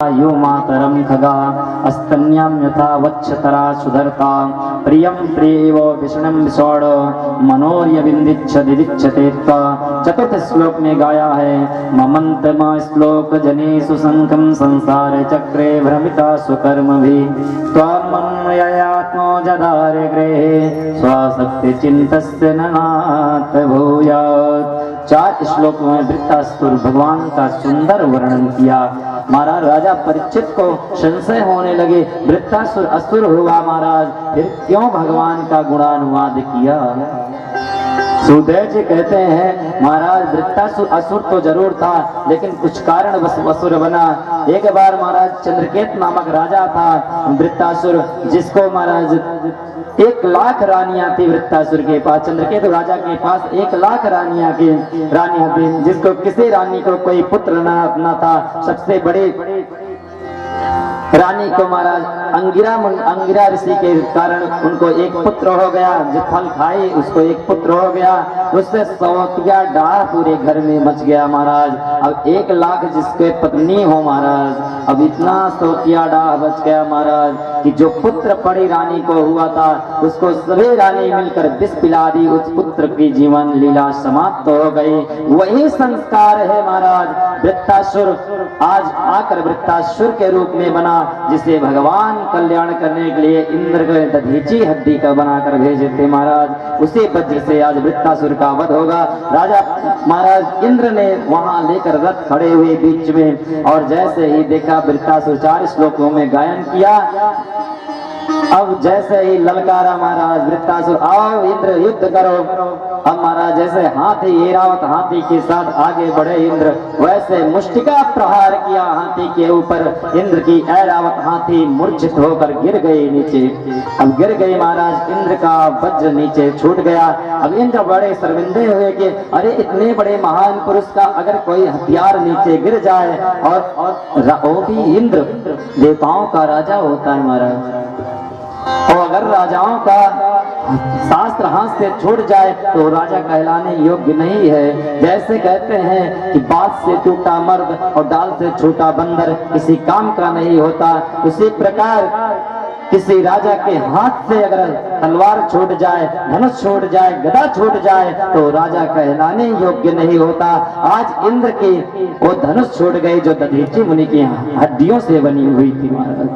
यो मातरं खगा अस्तन्यां यथा वत्सतरा सुधरता प्रियं प्रियेव विष्णुं विषोड़ मनोर्यविन्दिच्छदिच्छते। चतुर्थ श्लोक में गाया है ममन्तमा श्लोक जनेषु शंखं संसार चक्रे भ्रमिता सुकर्मभि त्वामन्वयात्मो जदारे गृहे स्वशक्ति चिन्तस्य ननाथ भूयात्। 4 श्लोक में वृत्तासुर भगवान का सुंदर वर्णन किया। महाराज राजा परीक्षित को संशय होने लगे, वृत्तासुर असुर हुआ महाराज, फिर क्यों भगवान का गुणानुवाद किया। सुदेव जी कहते हैं महाराज वृत्तासुर असुर तो जरूर था, लेकिन कुछ कारण बस असुर बना। एक बार महाराज चंद्रकेत नामक राजा था वृत्तासुर, जिसको महाराज 1 लाख रानियां थी वृत्तासुर के पास। चंद्रकेतु राजा के पास 1 लाख रानियां थी, जिसको किसी रानी को कोई पुत्र न था। सबसे बड़े रानी को महाराज अंगिरा ऋषि के कारण उनको एक पुत्र हो गया, जो फल खाए उसको एक पुत्र हो गया। उससे सौतिया डाह पूरे घर में मच गया महाराज। अब 1 लाख जिसके पत्नी हो महाराज, अब इतना सौतिया डाह बच गया महाराज कि जो पुत्र पड़ी रानी को हुआ था उसको सभी रानी मिलकर विष पिला दी। उस पुत्र की जीवन लीला समाप्त हो गई। वही संस्कार है महाराज वृत्तासुर आज आकर वृत्तासुर के रूप में बना, जिसे भगवान कल्याण करने के लिए इंद्र को दधीची हड्डी का बनाकर भेजे थे महाराज। उसी वज्र से आज वृत्तासुर का वध होगा। राजा महाराज इंद्र ने वहां लेकर रथ खड़े हुए बीच में, और जैसे ही देखा वृत्तासुर 4 श्लोकों में गायन किया। अब जैसे ही ललकारा महाराज वृत्तासुर आओ इंद्र युद्ध करो। अब महाराज जैसे हाथी ऐरावत हाथी के साथ आगे बढ़े इंद्र, वैसे मुष्टिका प्रहार किया हाथी के ऊपर। इंद्र की ऐरावत हाथी मूर्छित होकर गिर गई नीचे। अब गिर गई महाराज, इंद्र का वज्र नीचे छूट गया। अब इंद्र बड़े शर्मिंदे हुए कि अरे इतने बड़े महान पुरुष का अगर कोई हथियार नीचे गिर जाए, और वो भी इंद्र देवताओं का राजा होता है महाराज, और अगर राजाओं का शास्त्र हाथ से छूट जाए तो राजा कहलाने योग्य नहीं है। जैसे कहते हैं कि बात से टूटा मर्द और डाल से छोटा बंदर किसी काम का नहीं होता, उसी प्रकार किसी राजा के हाथ से अगर तलवार छूट जाए, धनुष छूट जाए, गदा छूट जाए तो राजा कहलाने योग्य नहीं होता। आज इंद्र की वो धनुष छूट गई जो दधीची मुनि की हड्डियों से बनी हुई थी महाराज।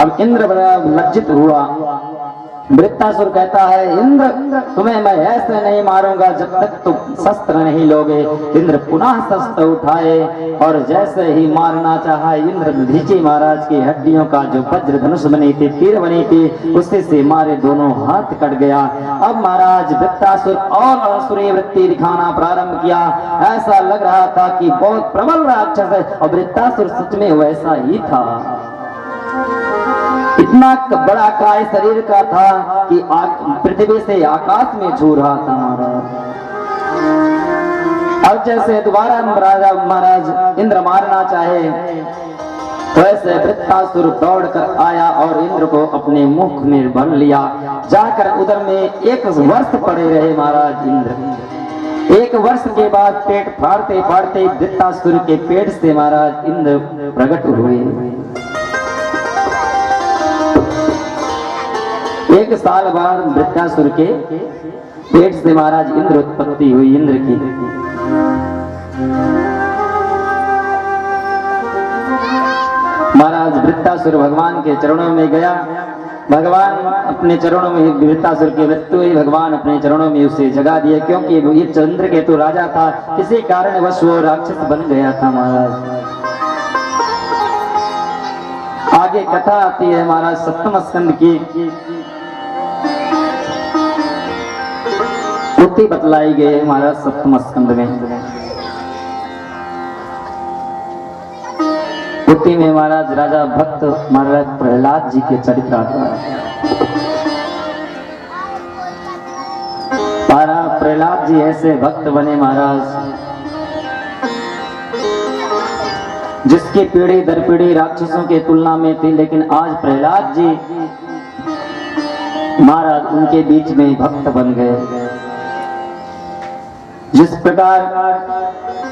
अब इंद्र बड़ा लज्जित हुआ। वृत्तासुर कहता है इंद्र तुम्हें मैं ऐसे नहीं मारूंगा जब तक तुम शस्त्र नहीं लोगे। इंद्र पुनः शस्त्र उठाए और जैसे ही मारना चाहा इंद्र दधीची महाराज की हड्डियों का जो वज्र धनुष बनी थी, तीर बनी थी, उससे से मारे दोनों हाथ कट गया। अब महाराज वृत्तासुर और असुरी वृत्ति दिखाना प्रारंभ किया। ऐसा लग रहा था कि बहुत प्रबल राक्षस है, और वृत्तासुर सच में वैसा ही था। इतना बड़ा काय शरीर का था कि पृथ्वी से आकाश में छू रहा था महाराज। अब जैसे दोबारा महाराज इंद्र मारना चाहे तो ऐसे वृत्तासुर दौड़कर आया और इंद्र को अपने मुख में भर लिया। जाकर उधर में 1 वर्ष पड़े रहे महाराज इंद्र। 1 वर्ष के बाद पेट फाड़ते फाड़ते वृत्तासुर के पेट से महाराज इंद्र प्रकट हुए। 1 साल बाद वृत्तासुर के पेट से महाराज इंद्र उत्पत्ति हुई। इंद्र की महाराज वृत्तासुर भगवान के चरणों में गया। भगवान अपने चरणों में, वृत्तासुर की मृत्यु हुई, भगवान अपने चरणों में उसे जगा दिया, क्योंकि ये चंद्रकेतु राजा था, किसी कारणवश वो राक्षस बन गया था महाराज। आगे कथा आती है महाराज 7वें स्कंद की, पुति बतलाई गई है महाराज 7वें स्कंद में। पुति में महाराज राजा भक्त महाराज प्रहलाद जी के चरित्र आता है। प्रहलाद जी ऐसे भक्त बने महाराज जिसकी पीढ़ी दर पीढ़ी राक्षसों के तुलना में थी, लेकिन आज प्रहलाद जी महाराज उनके बीच में भक्त बन गए। जिस प्रकार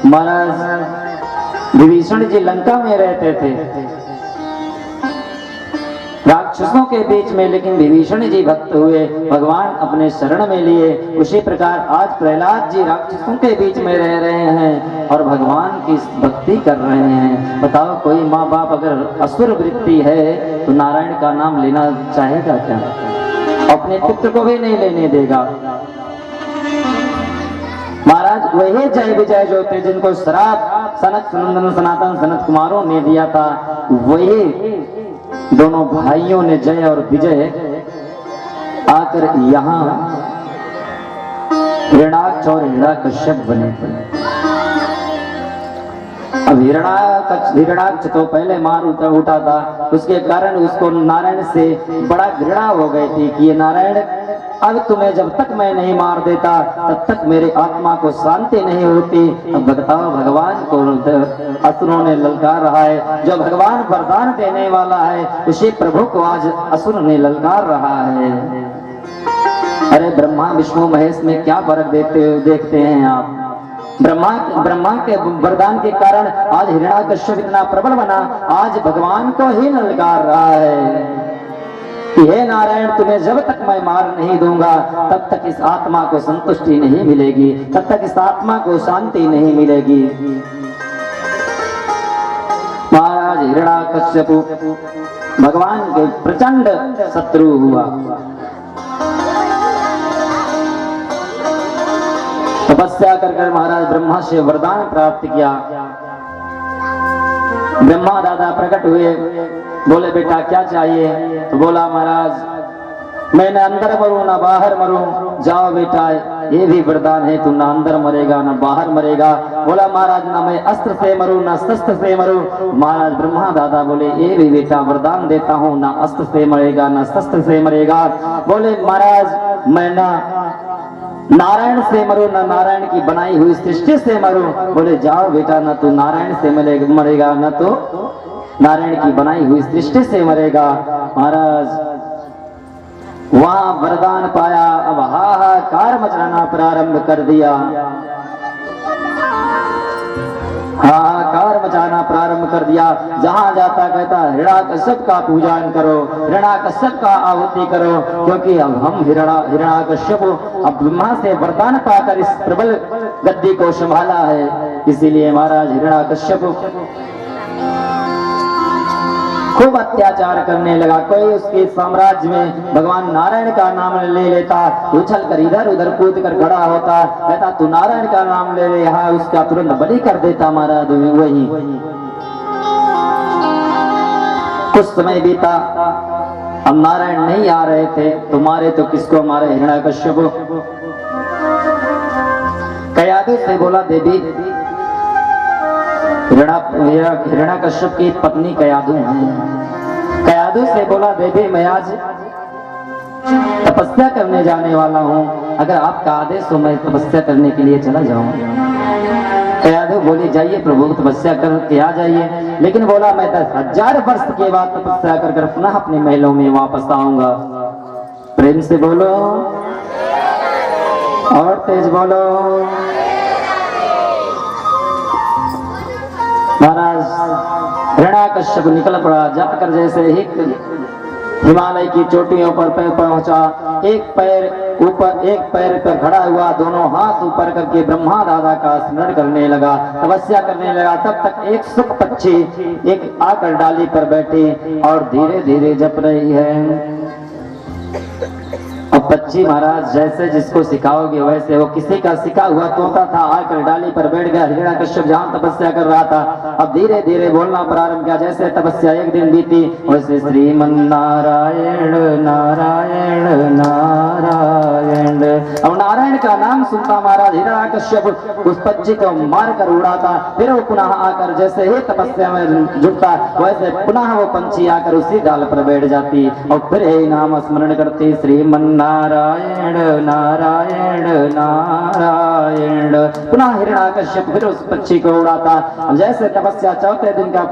महाराज विभीषण जी लंका में रहते थे राक्षसों के बीच में, लेकिन विभीषण जी भक्त हुए, भगवान अपने शरण में लिए। उसी प्रकार आज प्रहलाद जी राक्षसों के बीच में रह रहे हैं और भगवान की भक्ति कर रहे हैं। बताओ, कोई माँ बाप अगर असुर वृत्ति है तो नारायण का नाम लेना चाहेगा क्या? अपने पुत्र को भी नहीं लेने देगा। महाराज वही जय विजय जो थे, जिनको श्राप सनत सनंदन सनातन सनत कुमारों ने दिया था, वही दोनों भाइयों ने जय और विजय आकर यहाँ हिरणाक्ष और हिरण्याकश्यप बने थे। अब हिरणाक्ष तो पहले मार उठा था, उसके कारण उसको नारायण से बड़ा घृणा हो गई थी कि ये नारायण, अब तुम्हें जब तक मैं नहीं मार देता तब तक मेरी आत्मा को शांति नहीं होती। अब बताओ, भगवान को असुरों ने ललकार रहा है। जो भगवान वरदान देने वाला है उसी प्रभु को आज असुर ने ललकार रहा है। अरे ब्रह्मा विष्णु महेश में क्या फर्क देखते हैं आप? ब्रह्मा के वरदान के कारण आज हिरण्याकश्यप इतना प्रबल बना, आज भगवान को ही ललकार रहा है कि हे नारायण, तुम्हें जब तक मैं मार नहीं दूंगा तब तक इस आत्मा को संतुष्टि नहीं मिलेगी, तब तक इस आत्मा को शांति नहीं मिलेगी। महाराज हिरण्याकश्यप भगवान के प्रचंड शत्रु हुआ। तपस्या कर महाराज ब्रह्मा से वरदान प्राप्त किया। ब्रह्मा दादा प्रकट हुए, बोले बेटा क्या चाहिए? तो बोला महाराज मैं न अंदर मरूं ना बाहर मरूं। जाओ बेटा, ये भी वरदान है, तू ना अंदर मरेगा ना बाहर मरेगा। बोला महाराज ना मैं अस्त्र से मरूं ना शस्त्र से मरूं। महाराज ब्रह्मा दादा बोले ये भी बेटा वरदान देता हूं, ना अस्त्र से मरेगा ना शस्त्र से मरेगा। बोले महाराज मैं ना नारायण से मरो ना नारायण की बनाई हुई सृष्टि से मरो। बोले जाओ बेटा, ना तू नारायण से मरेगा ना तो नारायण की बनाई हुई सृष्टि से मरेगा। महाराज वहां वरदान पाया, अब हाहाकार मचाना प्रारंभ कर दिया। हाहाकार मचाना प्रारंभ कर दिया। जहां जाता कहता हिरण्याकश्यप का पूजन करो, हिरण्याकश्यप का आहुति करो, क्योंकि अब हम हिरण्याकश्यप अब ब्रह्मा से वरदान पाकर इस प्रबल गद्दी को संभाला है। इसीलिए महाराज हिरण्याकश्यप खूब अत्याचार करने लगा। कोई उसके साम्राज्य में भगवान नारायण का नाम ले लेता, उछल कर इधर उधर कूद कर खड़ा होता, कहता तू नारायण का नाम ले ले, यहाँ उसका तुरंत बलि कर देता। महाराज वही कुछ समय बीता, अब नारायण नहीं आ रहे थे, तो मारे तो किसको मारे? हिरण्याकश्यप। कयादु से बोला देवी, हिरण्याकश्यप की पत्नी कयादु है। कयादु से बोला देवी मैं आज तपस्या करने जाने वाला हूँ, अगर आपका आदेश हो मैं तपस्या करने के लिए चला जाऊं। कयादु बोली जाइए प्रभु, तपस्या करके आ जाइए। लेकिन बोला मैं 10,000 वर्ष के बाद तपस्या कर पुनः अपने महलों में वापस आऊंगा। प्रेम से बोलो और तेज बोलो। महाराज हिरण्याकश्यप निकल पड़ा, जाकर जैसे ही हिमालय की चोटियों पर पहुंचा, एक पैर ऊपर एक पैर पर खड़ा हुआ, दोनों हाथ ऊपर करके ब्रह्मा दादा का स्मरण करने लगा, तपस्या करने लगा। तब तक एक सुख पक्षी एक आकर डाली पर बैठी और धीरे धीरे जप रही है। अब पक्षी महाराज जैसे जिसको सिखाओगे वैसे, वो किसी का सिखा हुआ तोता था, आकर डाली पर बैठ गया। हिरण्याकश्यप जहां तपस्या कर रहा था, अब धीरे धीरे बोलना प्रारंभ किया। जैसे तपस्या एक दिन बीती, वैसे श्रीमन नारायण नारायण नारायण। अब नारायण का नाम सुनता महाराज हिरण्याकश्यप उस पक्षी को मार कर उड़ाता, फिर वो पुनः आकर जैसे ही तपस्या में जुटता, वैसे पुनः वो पंछी आकर उसी डाल पर बैठ जाती और फिर यही नाम स्मरण करती, श्रीमन नारायण नारायण नारायण नारायण। पुनः हिरण्याकश्यप फिर उस पक्षी को उड़ाता। जैसे तपस्या चौथे दिन का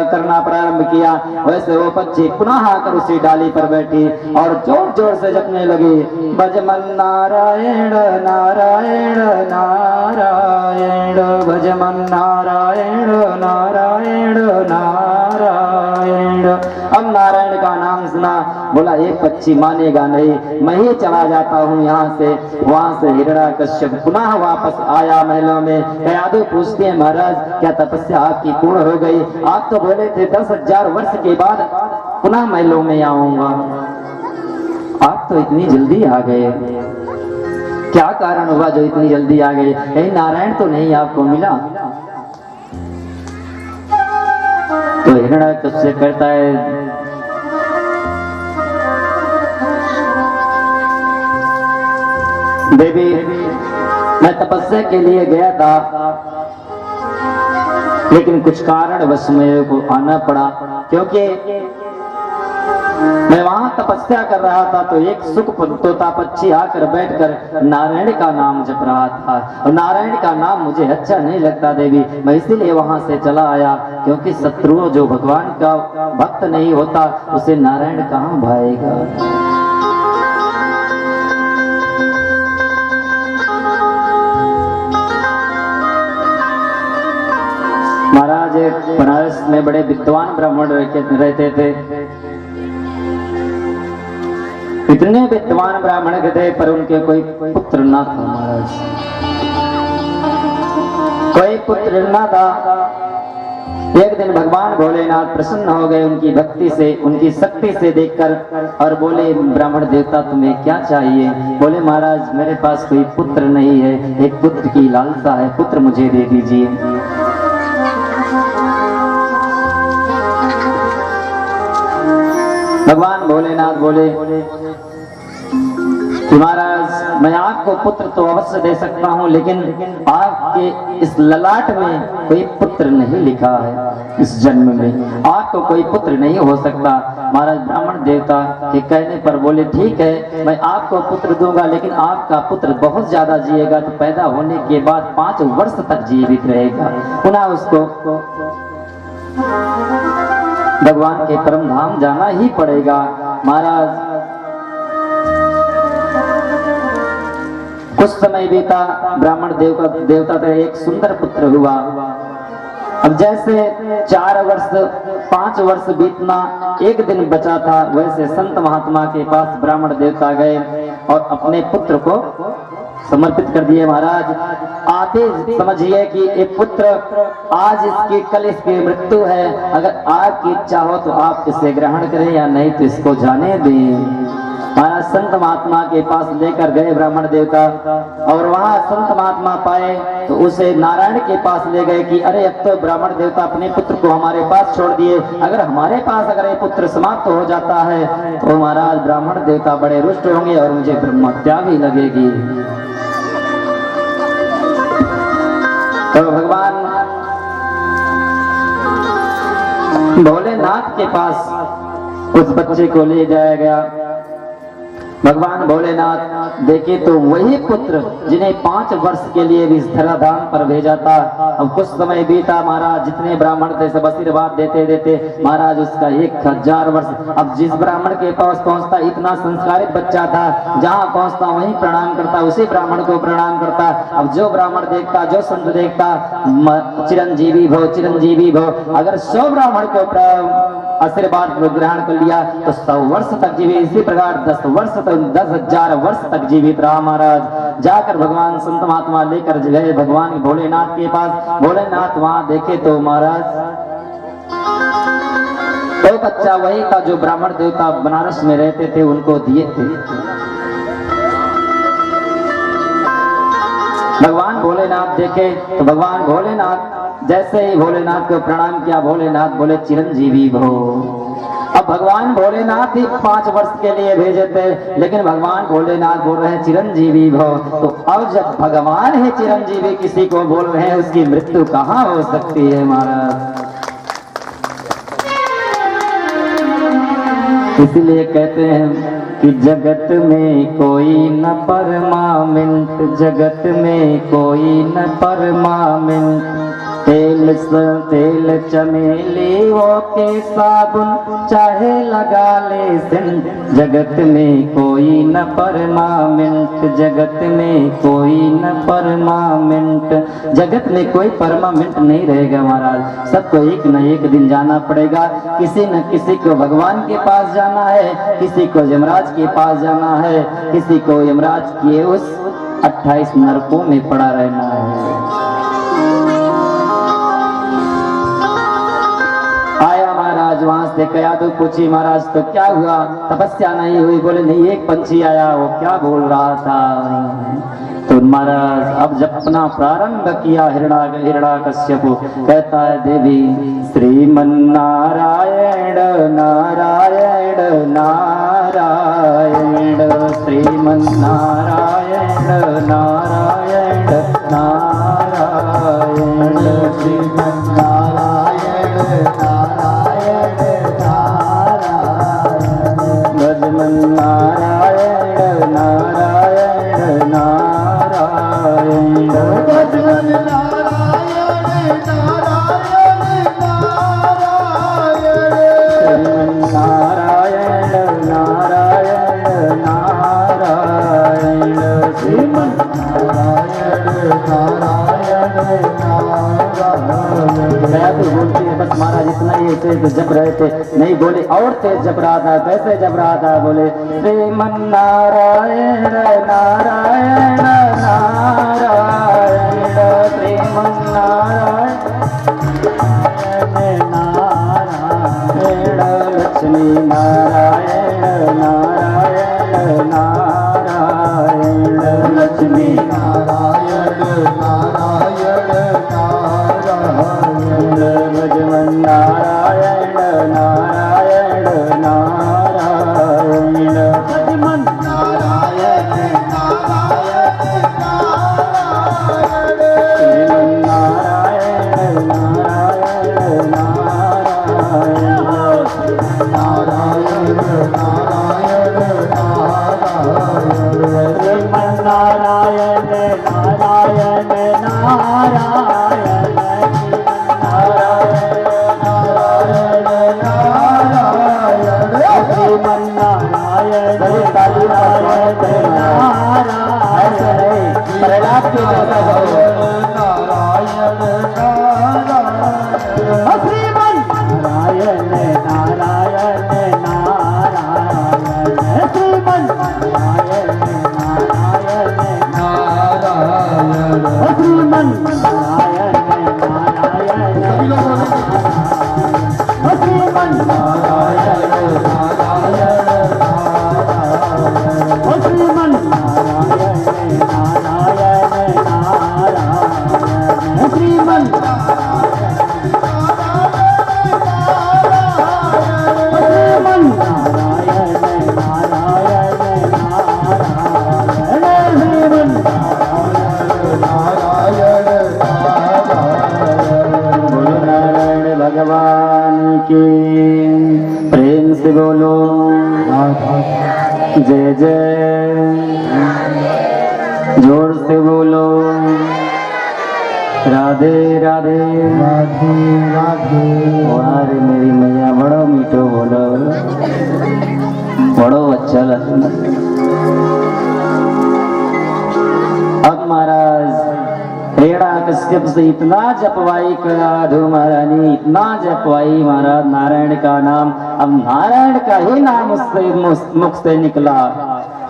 करना प्रारंभ किया, वैसे वो पक्षी पुनः आकर उसी डाली पर बैठी और जोर जोर से जपने लगी, भजमन नारायण नारायण नारायण, भजमन नारायण नारायण नारायण। अब नारायण का नाम सुना, बोला एक पक्षी मानेगा नहीं, मैं ही चला जाता हूँ यहाँ से। वहां से हिरण्याकश्यप पुनः वापस आया महलों में। कयाधु पूछते हैं, महाराज क्या तपस्या आपकी पूर्ण हो गई? आप तो बोले थे 10,000 वर्ष के बाद पुनः महलों में आऊंगा, आप तो इतनी जल्दी आ गए, क्या कारण हुआ जो इतनी जल्दी आ गए? कहीं नारायण तो नहीं आपको मिला? तो हिरण्याकश्यप कहता है, देवी मैं तपस्या के लिए गया था, लेकिन कुछ कारणवश मेरे को आना पड़ा, क्योंकि मैं वहां तपस्या कर रहा था तो एक सुख तोता पक्षी आकर बैठकर नारायण का नाम जप रहा था, और नारायण का नाम मुझे अच्छा नहीं लगता देवी, मैं इसीलिए वहां से चला आया। क्योंकि शत्रु जो भगवान का भक्त नहीं होता उसे नारायण कहाँ भाएगा। महाराज एक बनारस में बड़े विद्वान ब्राह्मण रहते थे, इतने विद्वान ब्राह्मण थे पर उनके कोई पुत्र ना था। महाराज कोई पुत्र ना था। एक दिन भगवान भोलेनाथ प्रसन्न हो गए उनकी भक्ति से, उनकी शक्ति से देखकर, और बोले ब्राह्मण देवता तुम्हें क्या चाहिए? बोले महाराज मेरे पास कोई पुत्र नहीं है, एक पुत्र की लालसा है, पुत्र मुझे दे दीजिए। भगवान भोलेनाथ बोले कि महाराज मैं आपको पुत्र तो अवश्य दे सकता हूँ, लेकिन आपके इस ललाट में कोई पुत्र नहीं लिखा है, इस जन्म में आपको कोई पुत्र नहीं हो सकता। महाराज ब्राह्मण देवता के कहने पर बोले ठीक है मैं आपको पुत्र दूंगा, लेकिन आपका पुत्र बहुत ज्यादा जिएगा तो पैदा होने के बाद 5 वर्ष तक जीवित रहेगा, पुनः उसको भगवान के परम धाम जाना ही पड़ेगा। महाराज कुछ समय बीता, ब्राह्मण देवता का एक सुंदर पुत्र हुआ। अब जैसे 4 वर्ष 5 वर्ष बीतना एक दिन बचा था, वैसे संत महात्मा के पास ब्राह्मण देवता गए और अपने पुत्र को समर्पित कर दिए। महाराज आते समझिए कि एक पुत्र आज इसकी कल इसकी मृत्यु है, अगर आपकी इच्छा हो तो आप इसे ग्रहण करें या नहीं तो इसको जाने दें। महाराज संत महात्मा के पास लेकर गए ब्राह्मण देवता, और वहां संत महात्मा पाए तो उसे नारायण के पास ले गए कि अरे अब तो ब्राह्मण देवता अपने पुत्र को हमारे पास छोड़ दिए, अगर हमारे पास अगर ये पुत्र समाप्त हो जाता है तो महाराज ब्राह्मण देवता बड़े रुष्ट होंगे और मुझे ब्रह्म हत्या भी लगेगी। तो भगवान भोलेनाथ के पास उस बच्चे को ले जाया गया। भगवान भोलेनाथ देखे तो वही पुत्र जिन्हें 5 वर्ष के लिए भी इस धराधाम पर भेजा था। अब कुछ समय बीता, महाराज जितने ब्राह्मण थे सब आशीर्वाद देते देते महाराज उसका 1000 वर्ष। अब जिस ब्राह्मण के पास पहुंचता इतना संस्कारित बच्चा था, जहां पहुंचता वहीं प्रणाम करता, उसी ब्राह्मण को प्रणाम करता। अब जो ब्राह्मण देखता, जो संत देखता, चिरंजीवी भव चिरंजीवी भव। अगर 100 ब्राह्मण को आशीर्वाद ग्रहण कर लिया तो 100 वर्ष तक जीवित, इसी प्रकार 10,000 वर्ष तक जीवित रहा। महाराज जाकर भगवान संत महात्मा लेकर गए भगवान भोलेनाथ के पास। भोलेनाथ वहां देखे तो महाराज तो बच्चा वही था जो ब्राह्मण देवता बनारस में रहते थे उनको दिए थे। भगवान भोलेनाथ देखे तो भगवान भोलेनाथ जैसे ही भोलेनाथ को प्रणाम किया, भोलेनाथ बोले चिरंजीवी भो। अब भगवान भोलेनाथ ही 5 वर्ष के लिए भेजे थे, लेकिन भगवान भोलेनाथ बोल रहे हैं चिरंजीवी भव। तो अब जब भगवान ही चिरंजीवी किसी को बोल रहे हैं, उसकी मृत्यु कहाँ हो सकती है महाराज। इसलिए कहते हैं कि जगत में कोई न परमानेंट, जगत में कोई न परमानेंट। तेल चमेली वो के साबुन चाहे लगा ले सेंट, जगत में कोई न परमानेंट, जगत में कोई न परमानेंट। जगत में कोई परमानेंट नहीं रहेगा महाराज, सबको एक न एक दिन जाना पड़ेगा। किसी न किसी को भगवान के पास जाना है, किसी को यमराज के पास जाना है, किसी को यमराज के उस 28 नरकों में पड़ा रहना है। आया महाराज वहां से कया तो पूछी महाराज तो क्या हुआ, तपस्या नहीं हुई? बोले नहीं, एक पंछी आया, वो क्या बोल रहा था? तो महाराज अब जब अपना प्रारंभ किया हिरण्याकश्यप कहता है देवी श्रीमन्नारायण नारायण नारायण, श्रीमन्नारायण नारायण नारायण, श्रीमन्नारायण नारायण नारायण, भजमन्नारायण नारायण नारायण, भजमन्नारायण नारायण नारायण, श्रीमन्नारायण नारायण नारायण। बोलती है बस महाराज इतना ही ऐसे तो जप रहे थे, नहीं बोले और तेज जप रहा था। कैसे जप रहा था? बोले श्रीमन्नारायण नारायण नारायण, श्रीमन्नारायण नारायण, लक्ष्मी नारायण नारायण नारायण, लक्ष्मी नारायण नारायण नारायण, भजमन्नारायण नारायण नारायण, भजमन्नारायण नारायण नारायण, श्रीमन्नारायण नारायण नारायण, नारायण नारायण नारायण, श्रीमन्नारायण नारायण नारायण, प्रहलाद के जैसा नारायण नारायण, नारायण नारायण, श्रीमन्नारायण नारायण नारायण, श्रीमन्नारायण नारायण नारायण, श्रीमन्नारायण नारायण नारायण, श्रीमन्नारायण नारायण नारायण, भगवान के प्रेम से बोलो जय जय, जोर से बोलो राधे राधे राधे राधे। वारे मेरी मैया बड़ो मीठो बोलो, बड़ो अच्छा लगता। अब महाराज हिरण्याकश्यप से इतना जपवाई करा धू महारानी, इतना जपवाई महाराज नारायण का नाम, अब नारायण का ही नाम उससे मुख से निकला।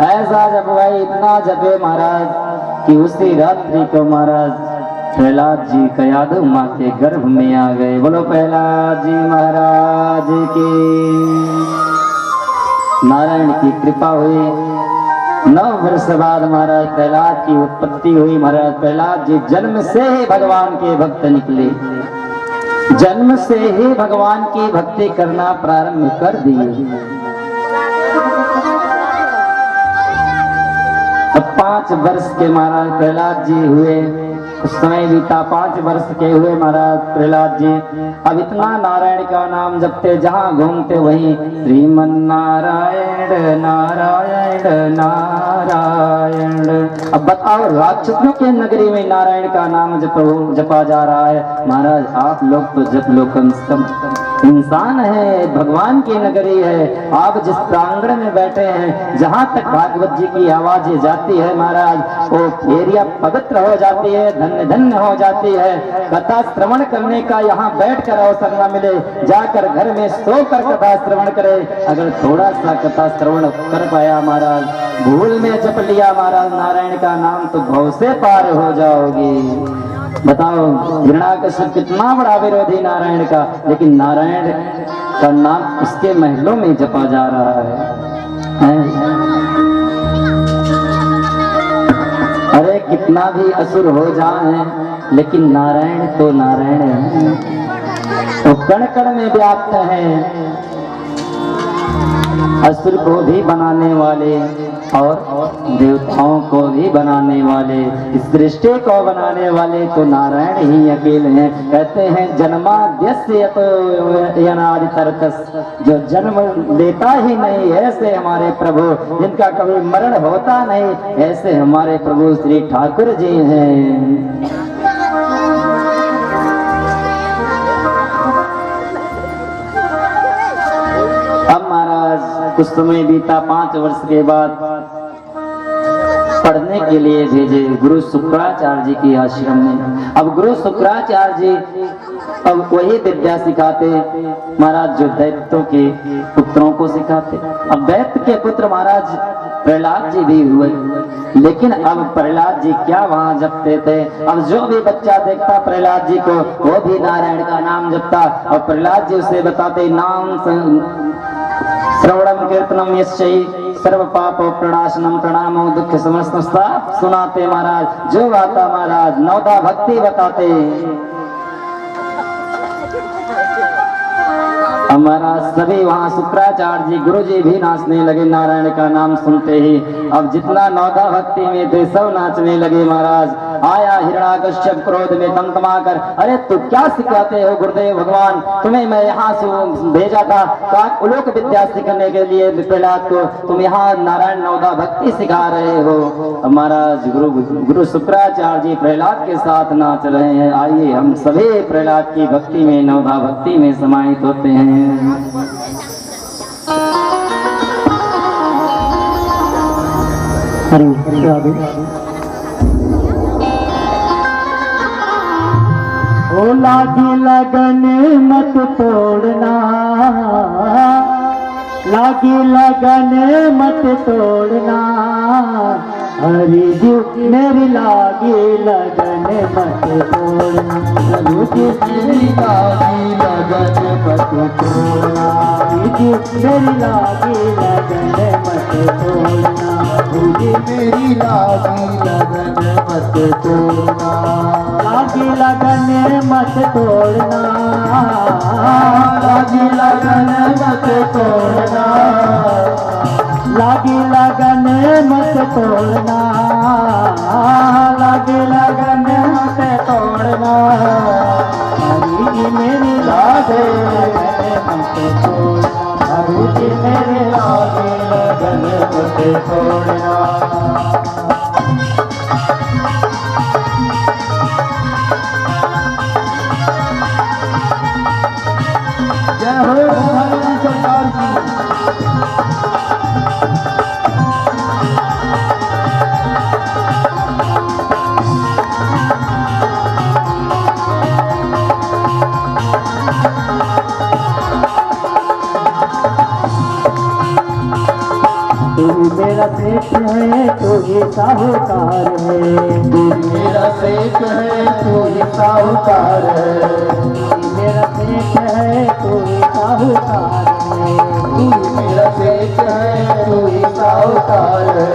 ऐसा जपवाई इतना जपे महाराज कि उसी रात्रि को महाराज प्रहलाद जी कयाधु माँ के गर्भ में आ गए। बोलो प्रहलाद जी महाराज की। नारायण की कृपा हुई, 9 वर्ष बाद महाराज प्रहलाद की उत्पत्ति हुई। महाराज प्रहलाद जी जन्म से ही भगवान के भक्त निकले, जन्म से ही भगवान की भक्ति करना प्रारंभ कर दिए। अब 5 वर्ष के महाराज प्रहलाद जी हुए, उस समय बीता 5 वर्ष के हुए महाराज प्रहलाद जी। अब इतना नारायण का नाम जपते, जहाँ घूमते वहीं श्रीमन नारायण नारायण नारायण। अब बताओ, राक्षसों के नगरी में नारायण का नाम जपा जा रहा है। महाराज आप लोग तो जप लो, कम से कम इंसान है, भगवान की नगरी है। आप जिस प्रांगण में बैठे हैं, जहाँ तक भागवत जी की आवाजें जाती है महाराज, वो एरिया पवित्र हो जाती है, धन्य धन्य हो जाती है। कथा श्रवण करने का यहाँ बैठकर अवसर न मिले, जाकर घर में सोकर कथा श्रवण करे। अगर थोड़ा सा कथा श्रवण कर पाया महाराज, भूल में जप लिया महाराज नारायण का नाम, तो भव से पार हो जाओगे। बताओ, हिरण्याकश्यप कितना बड़ा विरोधी नारायण का, लेकिन नारायण का नाम उसके महलों में जपा जा रहा है। अरे कितना भी असुर हो जाए, लेकिन नारायण तो नारायण है, तो कण कण में व्याप्त है। असुर को भी बनाने वाले और देवताओं को भी बनाने वाले, इस सृष्टि को बनाने वाले तो नारायण ही अकेले हैं। कहते हैं जन्माद्यस्य तो यनादि तरकस, जो जन्म लेता ही नहीं ऐसे हमारे प्रभु, जिनका कभी मरण होता नहीं ऐसे हमारे प्रभु श्री ठाकुर जी हैं। अब महाराज कुछ समय बीता, 5 वर्ष के बाद पढ़ने के लिए भेजे गुरु शुक्राचार्य जी की आश्रम में। अब गुरु शुक्राचार्य जी अब वही विद्या सिखाते महाराज जो दैत्यों के पुत्रों को सिखाते। अब दैत्य के पुत्र महाराज प्रहलाद जी भी हुए, लेकिन अब प्रहलाद जी क्या वहां जपते थे। अब जो भी बच्चा देखता प्रहलाद जी को, वो भी नारायण का नाम जपता। और प्रहलाद जी उसे बताते, नाम श्रवणम कीर्तनम यस्यै सर्व पाप प्रणाशनम प्रणामो दुख समस्तस्ता सुनाते महाराज। जो आता महाराज नवदा भक्ति बताते। हमारा सभी वहाँ शुक्राचार्य जी गुरु जी भी नाचने लगे नारायण का नाम सुनते ही। अब जितना नौदा भक्ति में थे सब नाचने लगे महाराज। आया हिरण्याकश्यप क्रोध में तमतमा कर, अरे तू क्या सिखाते हो गुरुदेव भगवान, तुम्हें मैं यहाँ से भेजा था उलोक विद्या सीखने के लिए प्रहलाद को, तुम यहाँ नारायण नौदा भक्ति सिखा रहे हो। महाराज गुरु शुक्राचार्य जी प्रहलाद के साथ नाच रहे हैं। आइए हम सभी प्रहलाद की भक्ति में नौदा भक्ति में समाहित होते हैं। ओ लागी लगन मत तोड़ना, लागी लगन मत तोड़ना, हरि जी मेरी लागी लगन मत तोड़ना, हरि जी मेरी लागी लगन मत तोड़ना, हरि जी मेरी लागी लगन मत तोड़ना, हरि जी मेरी लागी लगन मत तोड़ना, लागी लगन मत तोड़ना, लागी लगन मत तोड़ना, लागी लगन मत तोड़ना, लागी लगन मत तोड़ना, हरि जी मेरी लागे लगन मत तोड़ना, हरि जी मेरी लागे लगन मत तोड़ना। जय हो भारत सरकार की। तू मेरा सेठ है तू ही साहूकार है, तू मेरा सेठ है तू ही साहूकार है, तू मेरा सेठ है तू ही साहूकार है, तू मेरा सेठ है तू ही साहूकार है,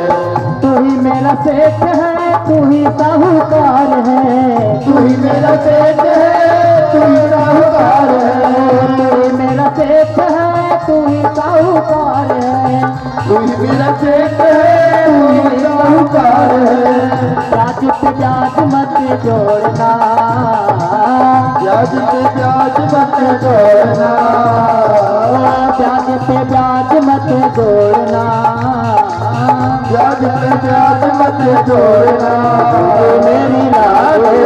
तू ही मेरा सेठ है तू ही साहूकार है, तू ही मेरा सेठ है तू ही साहूकार है, तू ही मेरा सेठ है तू ही साहूकार है, तू ही मेरा सेठ है तू ही साहूकार है। ब्याज पे ब्याज मत जोड़ना, ब्याज पे ब्याज मत जोड़ना, ब्याज पे ब्याज मत जोड़ना, ब्याज पे ब्याज मत जोड़ना। मेरी लागे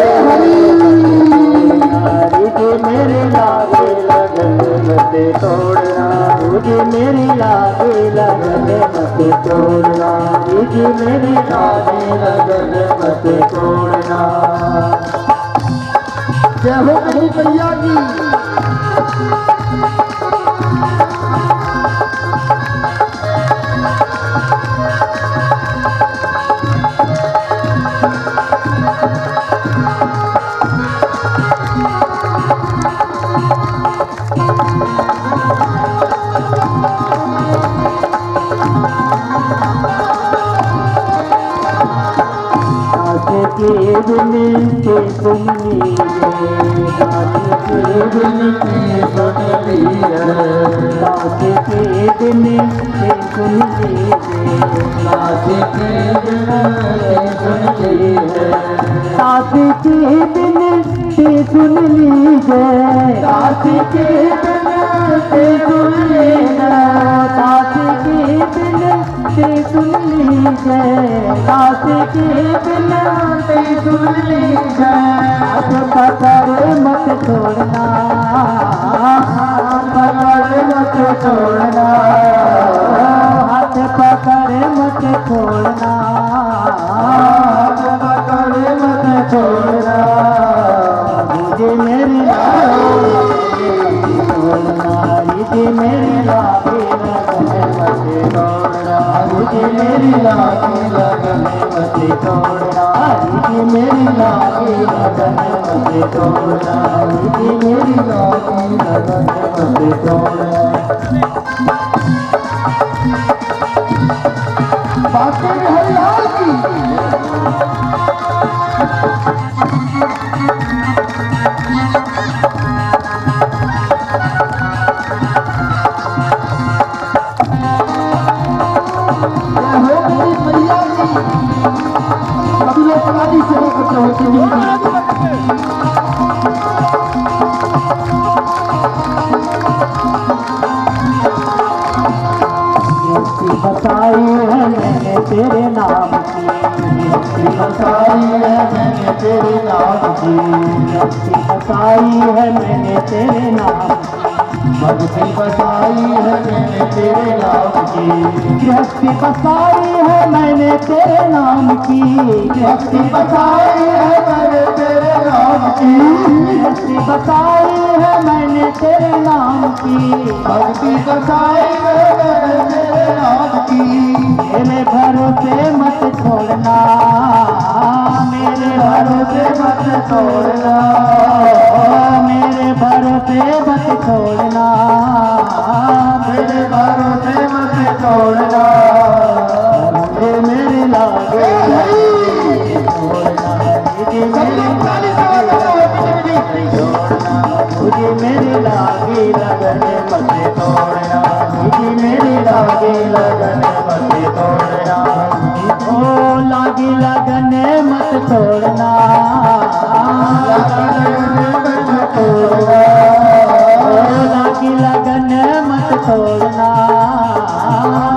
तुझे मेरी लागे लगन मत तोड़ना, तुझे मेरी लागे लगन मत तोड़ना, तुझे मेरी लागे लगन मत तोड़ना। जय हो मेरी मैया की। के दिन से सुन लीजिए, के दिन की सुन लीजिए, के दिन से सुन लीजिए, के दिन की सुन लीजिए, काशी के दिन से सुन लीजिए, काशी के दिन से सुन लीजिए, काशी के दिन से सुन लीजिए, काशी के दिन से सुन लीजिए। हाथ पकड़ मत छोड़ना, पकड़ मत छोड़ना, हाथ पकड़ मत छोड़ना, हाथ पकड़ मत छोड़ना। मुझे मेरी छोड़ना, मुझे मेरी लागे लगन मत तोड़ना, मुझे मेरी लागे लगन मत तोड़ना, मुझे मेरी लागे लगन मत तोड़ना, मुझे मेरी लागे लगन मत तोड़ना। बातें में हरियाल की। बताई है मैंने तेरे नाम की, बताई है मैंने तेरे नाम की, बताई है मैंने तेरे नाम भक्ति बताई है मैंने तेरे नाम की, गृहस्थी बताई है मैंने तेरे नाम की, भक्ति बताई है मैंने तेरे नाम की, गृहस्थी बताई है मैंने तेरे नाम की, भक्ति बताई है मैंने तेरे नाम की। मेरे भरोसे मत छोड़ना, मेरे भरोसे मत छोड़ना, मेरे भरोसे मत छोड़ना, मेरे भरोसे मत छोड़ना। मुझे मेरे लागे छोड़ना, मुझे मेरे मुझे मेरे लागे लगन मत तोड़ना, मुझे मेरे लागे लगन मत तोड़ना, ओ लागे लगन मत तोड़ना, लागे लगन मत तोड़ना,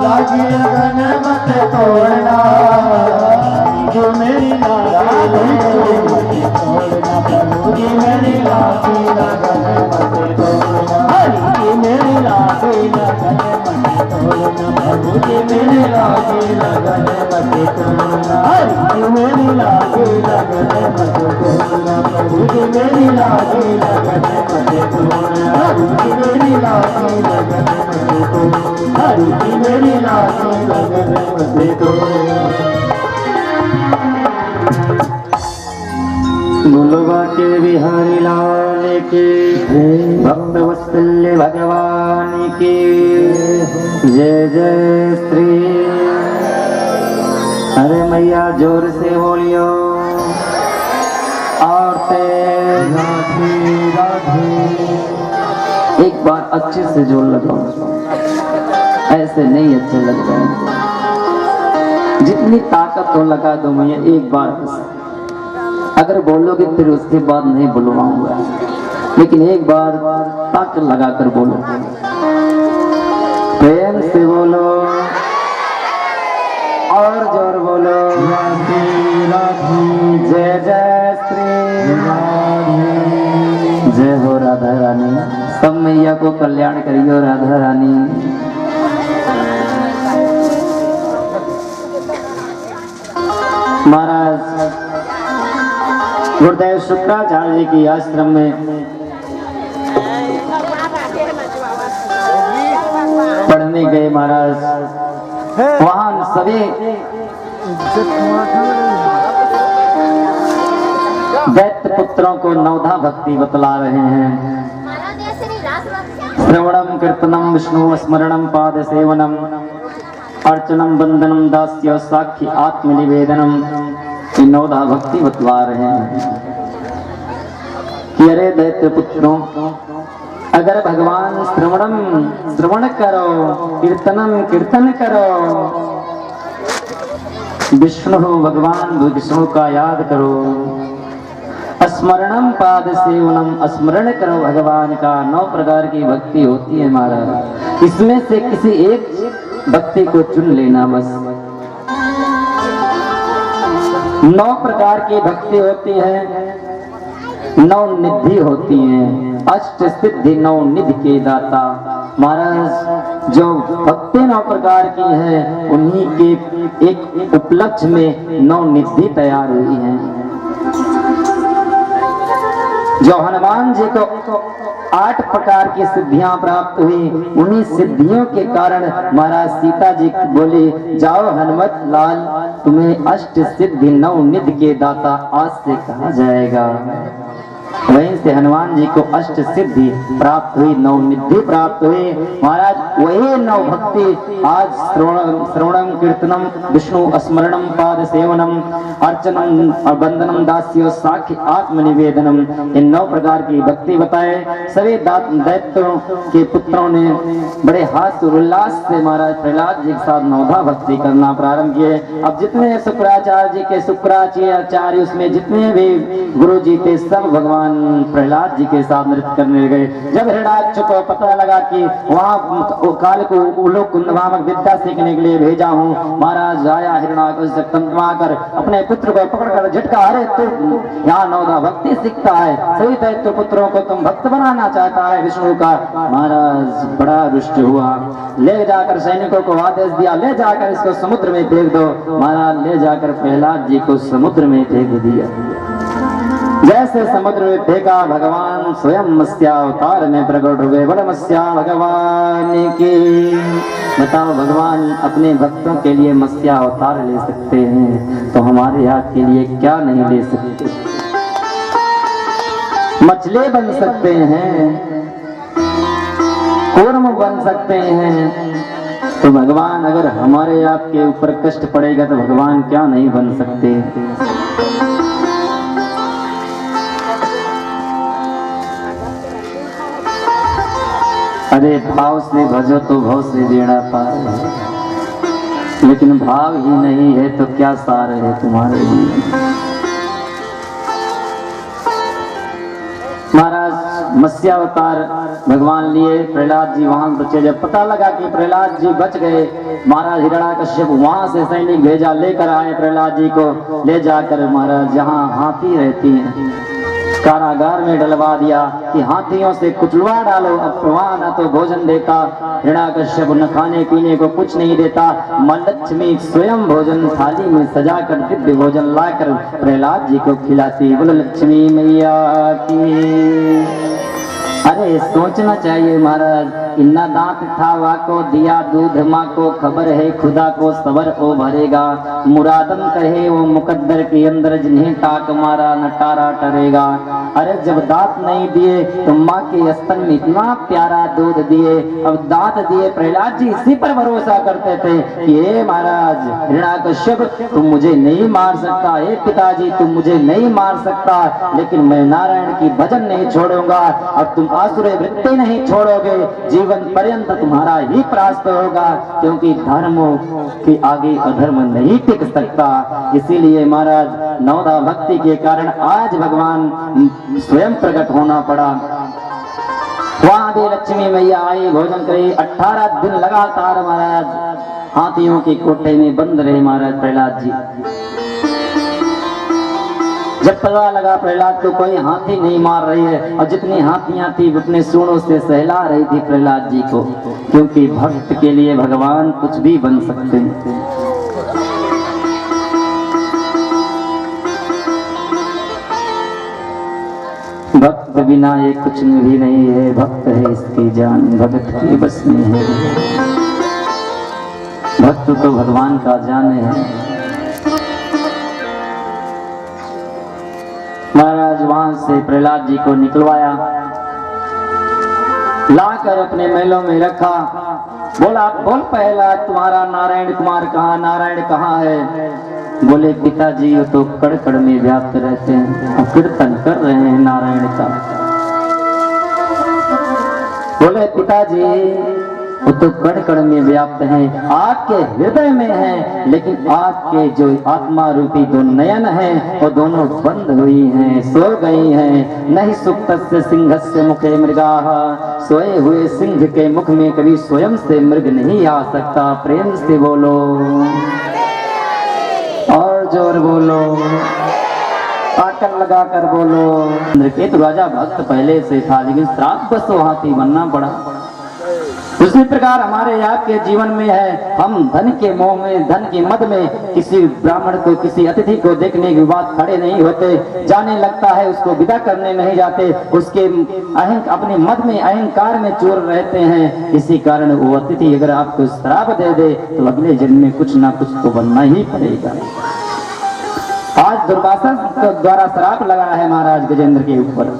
लागी लगन मत तोड़ना। जो मेरी लागे तोड़ना, मुझे मेरी लागे लगन मत तोड़ना, हरी मेरी लागे लगन मत तोड़ना, मुझे मेरी लागे लगन मत तोड़ना, हरी मेरी लागे लगन मत तोड़ना, मुझे मेरी लागे लगन मत तोड़ना, मुझे मेरी लागे लगन मत तोड़ना, हरी मेरी लागे लगन मत तोड़ना। बुलवा के बिहारी लाल की, भक्त वत्सल्य भगवान की जय जय श्री। अरे मैया जोर से बोलियो और तेज। राधे राधे। एक बार अच्छे से जोर लगाओ, ऐसे नहीं अच्छे लग रहे हैं। जितनी ताकत हो लगा दो मैया एक बार बस। अगर बोलोगे फिर उसके बाद नहीं बुलवाऊंगा, लेकिन एक बार ताक लगा कर बोलो, प्रेम से बोलो और जोर बोलो, राधे राधे जय जय श्री जय हो राधा रानी। सब मैया को कल्याण करियो राधा रानी। महाराज गुरुदेव शुक्राचार्य जी की आश्रम में पढ़ने गए महाराज। वहां सभी दैत्य पुत्रों को नवधा भक्ति बतला रहे हैं। श्रवणम कीर्तनम विष्णु स्मरणम पाद सेवनम अर्चनम बंदनम दास्य साक्षी आत्मनिवेदनम, ये नवधा भक्ति बतला रहे हैं कि अरे दैत्य पुत्रों, अगर भगवान श्रवण करो, कीर्तनम कीर्तन करो, विष्णु भगवान विष्णु का याद करो, स्मरणम पाद सेवनम स्मरण करो भगवान का। 9 प्रकार की भक्ति होती है महाराज, इसमें से किसी एक भक्ति को चुन लेना बस। 9 प्रकार की भक्ति होती है, 9 निधि होती हैं, अष्ट सिद्धि 9 निधि के दाता। महाराज जो भक्ति 9 प्रकार की है, उन्हीं के एक उपलक्ष्य में 9 निधि तैयार हुई हैं। जो हनुमान जी को 8 प्रकार की सिद्धियां प्राप्त हुई, उन्हीं सिद्धियों के कारण महाराज सीता जी बोले, जाओ हनुमत लाल, तुम्हें अष्ट सिद्धि 9 निधि के दाता आज से कहा जाएगा। वहीं से हनुमान जी को अष्ट सिद्धि प्राप्त हुई, 9 निधि प्राप्त हुई। महाराज वही 9 भक्ति आज श्रवणम कीर्तनम विष्णु स्मरणम पाद सेवनम अर्चनम और बंदनम दास्यो साख्य आत्मनिवेदनम, इन 9 प्रकार की भक्ति बताए। सभी दैत्यों के पुत्रों ने बड़े हास्य उल्लास से महाराज प्रहलाद जी के साथ नवधा भक्ति करना प्रारंभ किए। अब जितने शुक्राचार्य जी के शुक्राचार्य उसमें जितने भी गुरु जी थे, सब भगवान प्रहलाद जी के साथ नृत्य करने लगे। जब हिरण्याक्ष को पता लगा कि वहां काल को उलोक कुंड नामक विद्या सीखने के लिए भेजा हूँ, महाराज आया हिरण्याक्ष से तंत्रमा अपने पुत्र को पकड़कर झटका, अरे तू यहाँ नवधा भक्ति सीखता है, सभी दैत्य पुत्रों को तुम भक्त बनाना चाहता है विष्णु का। महाराज बड़ा रुष्ट हुआ, ले जाकर सैनिकों को आदेश दिया, ले जाकर इसको समुद्र में फेंक दो। महाराज ले जाकर प्रहलाद जी को समुद्र में फेंक दिया। जैसे समुद्र में फेंका, भगवान स्वयं मत्स्यावतार में प्रकट हुए। बड़ मत्स्या भगवान की। बताओ, भगवान अपने भक्तों के लिए मत्स्यावतार ले सकते हैं, तो हमारे हाथ के लिए क्या नहीं ले सकते। मछली बन सकते हैं, कूर्म बन सकते हैं, तो भगवान अगर हमारे आपके ऊपर कष्ट पड़ेगा तो भगवान क्या नहीं बन सकते। अरे भाव से भजो तो भाव से बेड़ा पार, लेकिन भाव ही नहीं है तो क्या सार है तुम्हारे लिए। महाराज मत्स्यावतार भगवान लिए, प्रहलाद जी वहां बचे। जब पता लगा कि प्रहलाद जी बच गए, महाराज हिरण्याकश्यप वहां से सैनिक भेजा, लेकर आए प्रहलाद जी को। ले जाकर महाराज जहां हाथी रहती हैं, कारागार में डलवा दिया कि हाथियों से कुचलवा डालो। अब वहां न तो भोजन देता हिरण्याकश्यप, न खाने पीने को कुछ नहीं देता। मां लक्ष्मी स्वयं भोजन थाली में सजाकर दिव्य भोजन लाकर प्रहलाद जी को खिलाती। बोलो लक्ष्मी मैया की। अरे सोचना चाहिए महाराज, इन्ना दांत था वाको दिया दूध माँ को, खबर है खुदा को सबर ओ भरेगा। मुरादम कहे वो मुकद्दर के अंदर, जिन्हें टाक मारा न टारा टरेगा। अरे जब दांत नहीं दिए तो माँ के स्तन में इतना प्यारा दूध दिए, अब दांत दिए। प्रहलाद जी इसी पर भरोसा करते थे कि हे महाराज हिरण्याकश्यप, तुम मुझे नहीं मार सकता, हे पिताजी तुम मुझे नहीं मार सकता, लेकिन मैं नारायण की भजन नहीं छोड़ूंगा और तुम आसुरी वृत्ति नहीं छोड़ोगे। जीवन जीवन पर्यंत तुम्हारा ही परास्त होगा, क्योंकि धर्म के आगे अधर्म नहीं टिक सकता। इसीलिए महाराज नवदा भक्ति के कारण आज भगवान स्वयं प्रकट होना पड़ा। वहां भी लक्ष्मी मैया आई, भोजन करे। 18 दिन लगातार महाराज हाथियों के कोठे में बंद रहे महाराज प्रहलाद जी। जब पता लगा प्रहलाद को कोई हाथी नहीं मार रही है, और जितनी हाथियां थी अपने सूंडों से सहला रही थी प्रहलाद जी को, क्योंकि भक्त के लिए भगवान कुछ भी बन सकते हैं। भक्त बिना ये कुछ भी नहीं है, भक्त है इसकी जान, भक्त की बस में है। भक्त तो भगवान का जान है। महाराज वहां से प्रहलाद जी को निकलवाया, लाकर अपने महलों में रखा। बोला, बोल प्रहलाद, तुम्हारा नारायण कुमार कहाँ, नारायण कहाँ है? बोले, पिताजी वो तो कड़ कड़ में व्याप्त रहते हैं और कीर्तन कर रहे हैं नारायण का। बोले, पिताजी वो तो कड़ कड़ में व्याप्त हैं, आपके हृदय में है, लेकिन आपके जो आत्मा रूपी दो नयन हैं वो दोनों बंद हुई हैं, सो गई हैं। नहीं सुप्तस्य सिंहस्य मुखे मृगाः, सोए हुए सिंह के मुख में कभी स्वयं से मृग नहीं आ सकता। प्रेम से बोलो और जोर बोलो, पाटन लगा कर बोलो। इंद्रकेतु राजा भक्त पहले से था, लेकिन श्राप बस वो हाथी बनना पड़ा। उसी प्रकार हमारे आपके जीवन में है, हम धन के मोह में, धन की मद में किसी ब्राह्मण को, किसी अतिथि को देखने के बाद खड़े नहीं होते, जाने लगता है उसको विदा करने नहीं जाते, उसके अपने मद में अहंकार में चूर रहते हैं। इसी कारण वो अतिथि अगर आपको श्राप दे दे तो अगले जन्म में कुछ ना कुछ तो बनना ही पड़ेगा। आज दुर्वासा द्वारा श्राप लगा है महाराज गजेंद्र के ऊपर।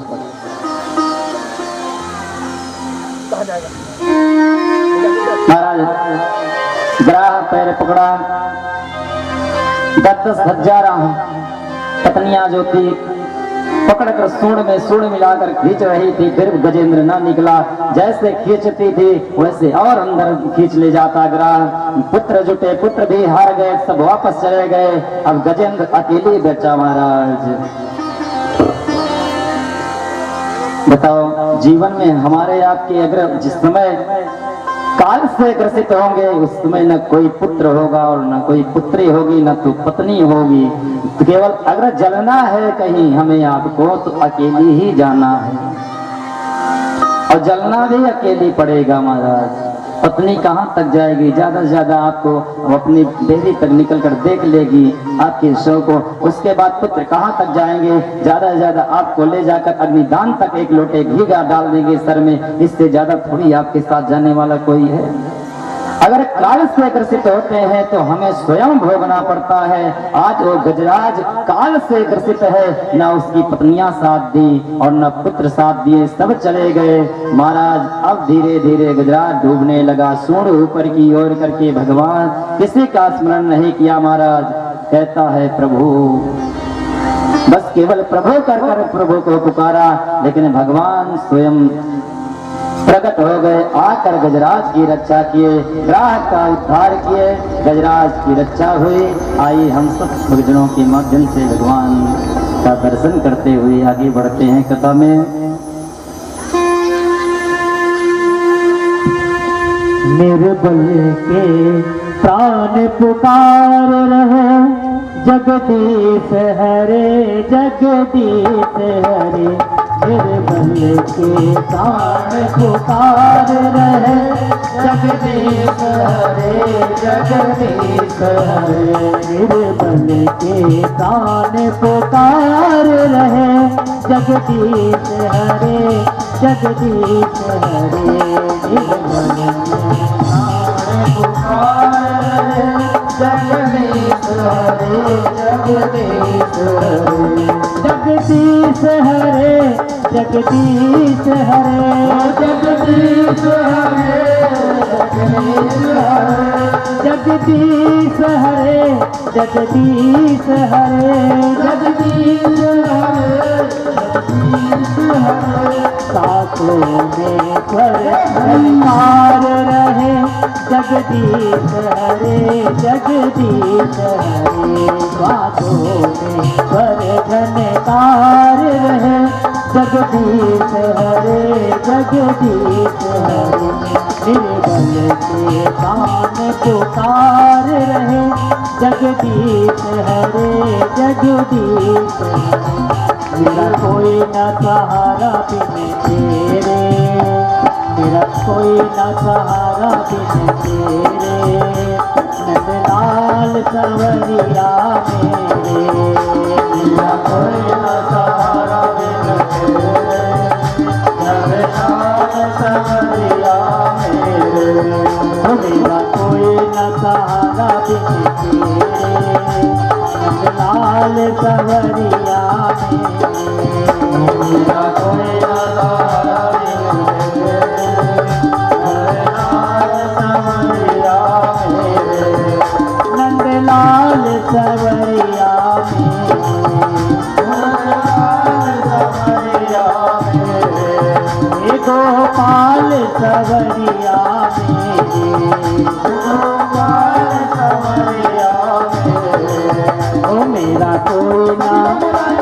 महाराज ग्राह पैर पकड़ा, 10-10 हजार पत्नियां जो थी पकड़कर सूंड मिलाकर खींच रही थी, फिर गजेंद्र ना निकला। जैसे खींचती थी वैसे और अंदर खींच ले जाता ग्राह। पुत्र जुटे, पुत्र भी हार गए, सब वापस चले गए। अब गजेंद्र अकेले बचा। महाराज बताओ, जीवन में हमारे आपके अगर जिस समय काल से ग्रसित होंगे उस समय न कोई पुत्र होगा और न कोई पुत्री होगी, न तो पत्नी होगी। तो केवल अगर जलना है कहीं हमें आपको तो अकेली ही जाना है, और जलना भी अकेली पड़ेगा। महाराज पत्नी कहाँ तक जाएगी? ज्यादा से ज्यादा आपको अपनी डेरी तक निकल कर देख लेगी आपके शव को। उसके बाद पुत्र कहाँ तक जाएंगे? ज्यादा से ज्यादा आपको ले जाकर अग्निदान तक एक लोटे घी का डाल देंगे सर में। इससे ज्यादा थोड़ी आपके साथ जाने वाला कोई है। अगर काल से ग्रसित होते हैं तो हमें स्वयं भोगना पड़ता है। आज वो गजराज काल से ग्रसित है, न उसकी पत्नियां साथ दी और न पुत्र साथ दिए, सब चले गए। महाराज अब धीरे धीरे गजराज डूबने लगा। सूंड ऊपर की ओर करके भगवान किसी का स्मरण नहीं किया। महाराज कहता है प्रभु, बस केवल प्रभु कर कर प्रभु को पुकारा, लेकिन भगवान स्वयं प्रकट हो गए। आकर गजराज की रक्षा किए, ग्राहक का उद्धार किए, गजराज की रक्षा हुई। आई हम सब भक्तजनों के माध्यम से भगवान का दर्शन करते हुए आगे बढ़ते हैं कथा में। निर्बल के प्राण पुकार रहे, जगदीश हरे जगदीश हरे। निर्बल के प्राण पुकार रहे, जगदीश हरे जगदीश हरे। निर्बल के प्राण पुकार रहे, जगदीश हरे जगदीश हरे। निर्बल के प्राण पुकार रहे, जगदीश हरे जगदीश हरे। जगदीश हरे जगदीश हरे जगदीश हरे जगदीश हरे। जगदीश हरे जगदीश हरे जगदीश हरे सासों में स्वर झनकार रहे जगदीश हरे जगदीश हरे सासों में स्वर झनकार रहे जगदीश हरे जगदीश हरे निर्बल के कान पुकार रहे जगदीश हरे जगदीश हरे मेरा कोई न सहारा बिन तेरे मेरा कोई न सहारा बिन तेरे नंदलाल सवरिया मेरे मेरा कोई न सहारा बिन तेरे नंदलाल सवरिया मेरे मेरा कोई न सहारा बिन तेरे नंदलाल सवरिया मेरा कोई न सहारा बिन तेरे नंदलाल सवरिया मेरे नंदलाल सवरिया मेरे गोपाल सवरिया मेरे गोपाल सवरिया मेरे ओ मेरा कोई ना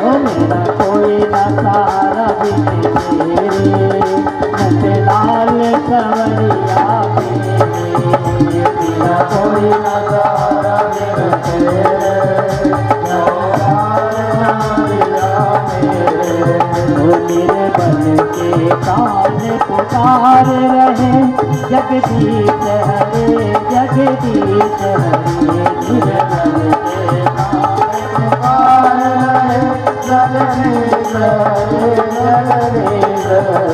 ओ मेरा कोई ना सहारा बिन तेरे नंदलाल सवरिया मेरे मेरा कोई ना सहारा बिन तेरे नंदलाल सवरिया मेरे ओ मेरे बन के कान पुकार रहे जगदीश हरे जगदीश हरे निर्बल के कान पुकार रहे जगदीश हरे जगदीश हरे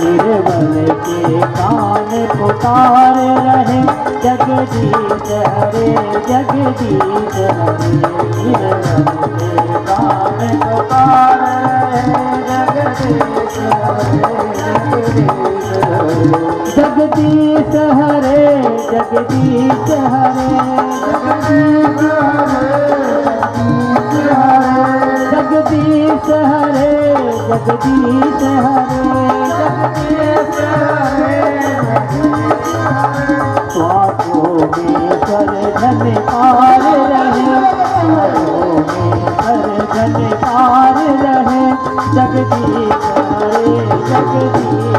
निर्बल के कान पुकार रहे जगदीश हरे जगदीश हरे निर्बल के कान पुकार रहे जगदीश जगदीश हरे जगदीश हरे जगदीश हरे जगदीश हरे स्वास्थों में स्वर झनकार रहे स्वर झनकार रहे जगदीश हरे जगदीश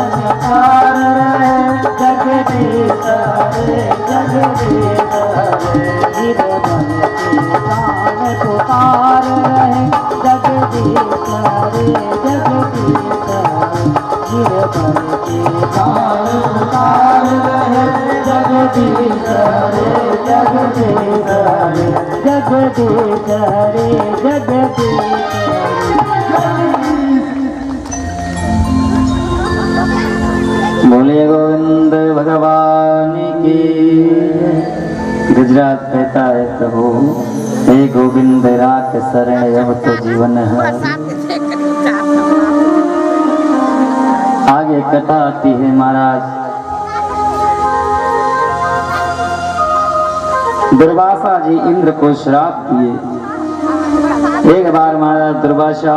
झनकार रहे जगदीश हरे जगदीश हरे निर्बल के कान पुकार रहे जगदीश हरे जगदीश हरे निर्बल के कान पुकार रहे जगदीश हरे जगदीश हरे जगदीश हरे जगदीश बोले गोविंद भगवान की। गुजरात कहता है प्रभु हे गोविंद राख शरण अब तो जीवन है। आगे कथा आती है महाराज दुर्वासा जी इंद्र को श्राप दिए। एक बार महाराज दुर्वासा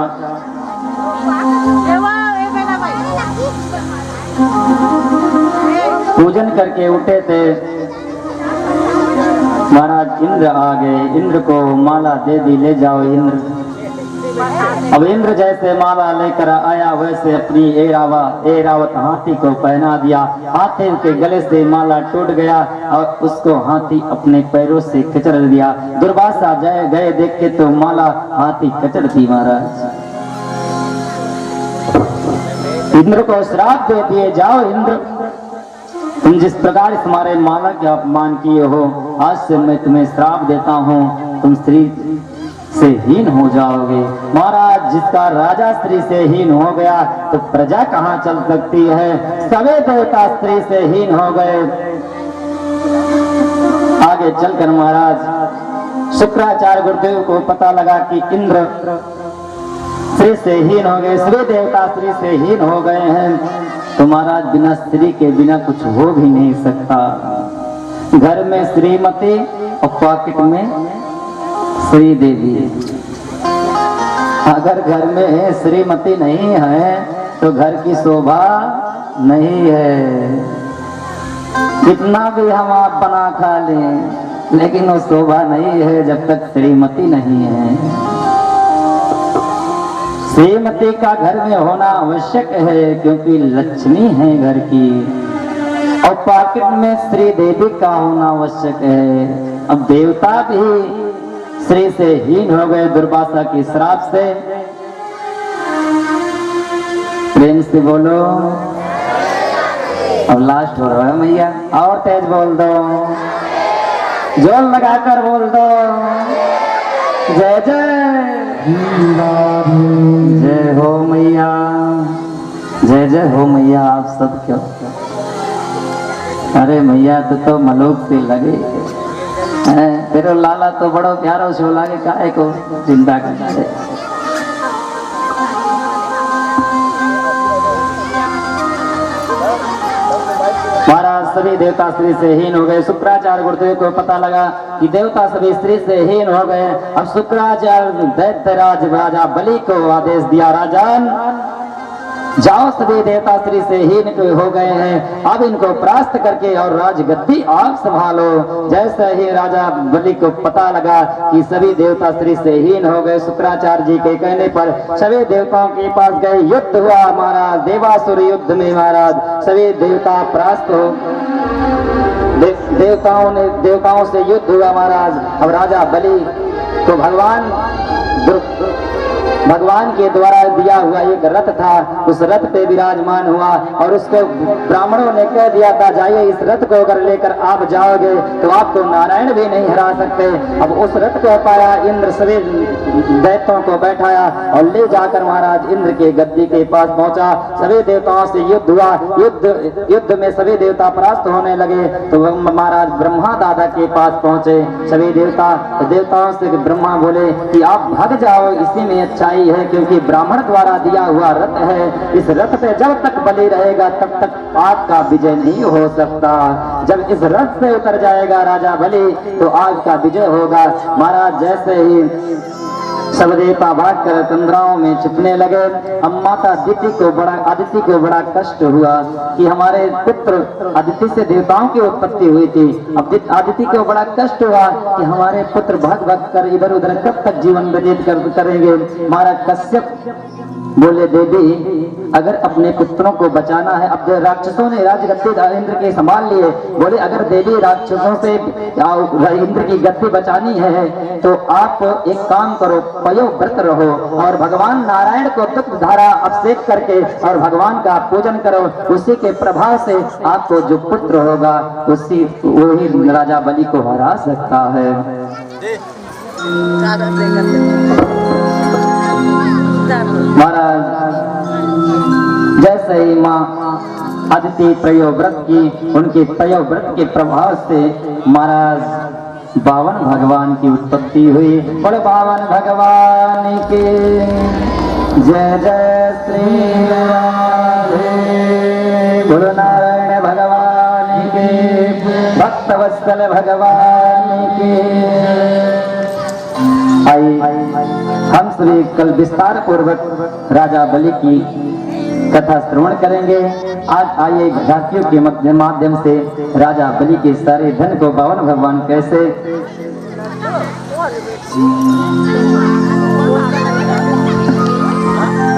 पूजन करके उठे थे। महाराज इंद्र आ गए, इंद्र को माला दे दी, ले जाओ इंद्र। अब इंद्र जैसे माला लेकर आया वैसे अपनी ऐरावत हाथी को पहना दिया। हाथी के गले से माला टूट गया और उसको हाथी अपने पैरों से कचर दिया। दुर्वासा गए देख के तो माला हाथी कचर दी। महाराज इंद्र को श्राप दे दिए, जाओ इंद्र तुम जिस प्रकार इस हमारे माला के अपमान किए हो, आज से मैं तुम्हें श्राप देता हूँ, तुम स्त्री से हीन हो जाओगे। महाराज जिसका राजा स्त्री से हीन हो गया तो प्रजा कहाँ चल सकती है। सभी देवता स्त्री से हीन हो गए। आगे चलकर महाराज शुक्राचार्य गुरुदेव को पता लगा कि इंद्र स्त्री से हीन हो गए, सभी देवता स्त्री से हीन हो गए हैं। तो महाराज बिना स्त्री के बिना कुछ हो भी नहीं सकता। घर में श्रीमती और पॉकेट में श्री देवी। अगर घर में श्रीमती नहीं है तो घर की शोभा नहीं है। कितना भी हम आप बना खा लें लेकिन वो शोभा नहीं है जब तक श्रीमती नहीं है। श्रीमती का घर में होना आवश्यक है क्योंकि लक्ष्मी है घर की, और पॉकेट में श्री देवी का होना आवश्यक है। अब देवता भी श्री से हीन हो गए दुर्वासा के श्राप से। प्रेम से बोलो। अब लास्ट हो रहा है मैया, और तेज बोल दो, जोर लगाकर बोल दो। जय जय जय हो मैया, जय जय हो मैया। आप सब क्यों? अरे मैया तो मलोक से लगे तेरे लाला तो बड़ो प्यारो छो लागे, काहे को चिंता करता है। महाराज सभी देवता स्त्री से हीन हो गए। शुक्राचार्य गुरुदेव को पता लगा कि देवता सभी स्त्री से हीन हो गए। अब शुक्राचार्य दैत्यराज राजा बलि को आदेश दिया, राजन जाओ सभी देवता स्त्री से हीन हो गए हैं, अब इनको परास्त करके और राजगद्दी आप संभालो। जैसे ही राजा बलि को पता लगा कि सभी देवता स्त्री से हीन हो गए, शुक्राचार्य जी के कहने पर सभी देवताओं के पास गए। युद्ध हुआ महाराज, देवासुर युद्ध में महाराज सभी देवता परास्त हो। देवताओं से युद्ध हुआ महाराज। अब राजा बलि को भगवान के द्वारा दिया हुआ एक रथ था, उस रथ पे विराजमान हुआ और उसको ब्राह्मणों ने कह दिया था, जाइए इस रथ को अगर लेकर आप जाओगे तो आपको नारायण भी नहीं हरा सकते। अब उस रथ को पाया, इंद्र सभी दैत्यों को बैठाया और ले जाकर महाराज इंद्र के गद्दी के पास पहुंचा। सभी देवताओं से युद्ध हुआ। युद्ध में सभी देवता परास्त होने लगे तो महाराज ब्रह्मा दादा के पास पहुंचे सभी देवताओं से ब्रह्मा बोले कि आप भाग जाओ, इसी में अच्छाई है, क्योंकि ब्राह्मण द्वारा दिया हुआ रथ है। इस रथ पे जब तक बलि रहेगा तब तक आपका विजय नहीं हो सकता। जब इस रथ से उतर जाएगा राजा बलि तो आपका विजय होगा। महाराज जैसे ही सब देवता भाग कर तंद्राओं में छिपने लगे। अब माता आदिति को बड़ा कष्ट हुआ कि हमारे पुत्र आदिति से देवताओं की उत्पत्ति हुई थी। अब आदिति को बड़ा कष्ट हुआ कि हमारे पुत्र भाग भाग कर इधर उधर कब तक जीवन व्यतीत करेंगे। महाराज कश्यप बोले, देवी अगर अपने पुत्रों को बचाना है, अब राक्षसों ने राजगद्दी इंद्र के संभाल लिए, बोले अगर देवी राक्षसों से इंद्र की गद्दी बचानी है तो आप एक काम करो, पयोव्रत रहो और भगवान नारायण को दुग्ध धारा अभिषेक करके और भगवान का पूजन करो। उसी के प्रभाव से आपको जो पुत्र होगा वही राजा बलि को हरा सकता है। महाराज जैसे ही माँ आदिति पयोव्रत की, उनके पयोव्रत के प्रभाव से महाराज बावन भगवान की उत्पत्ति हुई। बड़े बावन भगवान की जय जय श्री राधे। गुरु नारायण भगवान की, भक्त वत्सल भगवान की। हम सभी कल विस्तार पूर्वक राजा बलि की कथा श्रवण करेंगे। आज आइए झांकियों के माध्यम से राजा बलि के सारे धन को बावन भगवान कैसे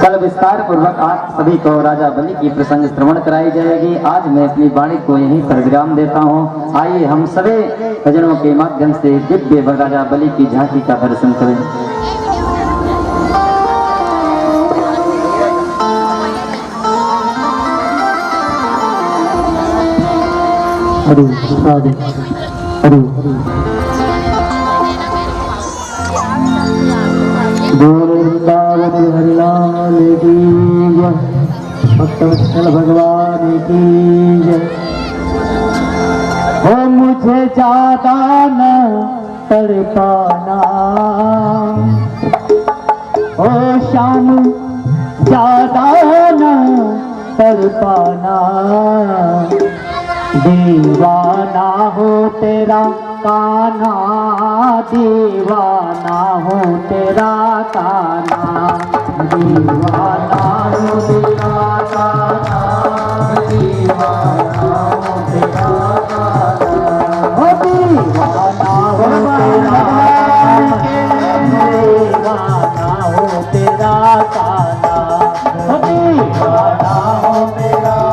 कल विस्तार पूर्वक आप सभी को राजा बलि की प्रसंग श्रवण कराई जाएगी। आज मैं अपनी वाणी को यहीं पर विराम देता हूँ। आइए हम सभी भजनों के माध्यम से दिव्य राजा बलि की झांकी का दर्शन करें। हरि साधु हरि वृंदावन हरिलाल की जय, भक्तवत्सल भगवान की जय। हो मुझे ज्यादा न तड़पाना, ओ श्याम ज्यादा न तड़पाना, दीवाना हो तेरा कान्हा, दीवाना हो तेरा कान्हा, दीवाना हो तेरा कान्हा, दीवाना हो तेरा कान्हा, हो दीवाना हो तेरा, दीवाना हो तेरा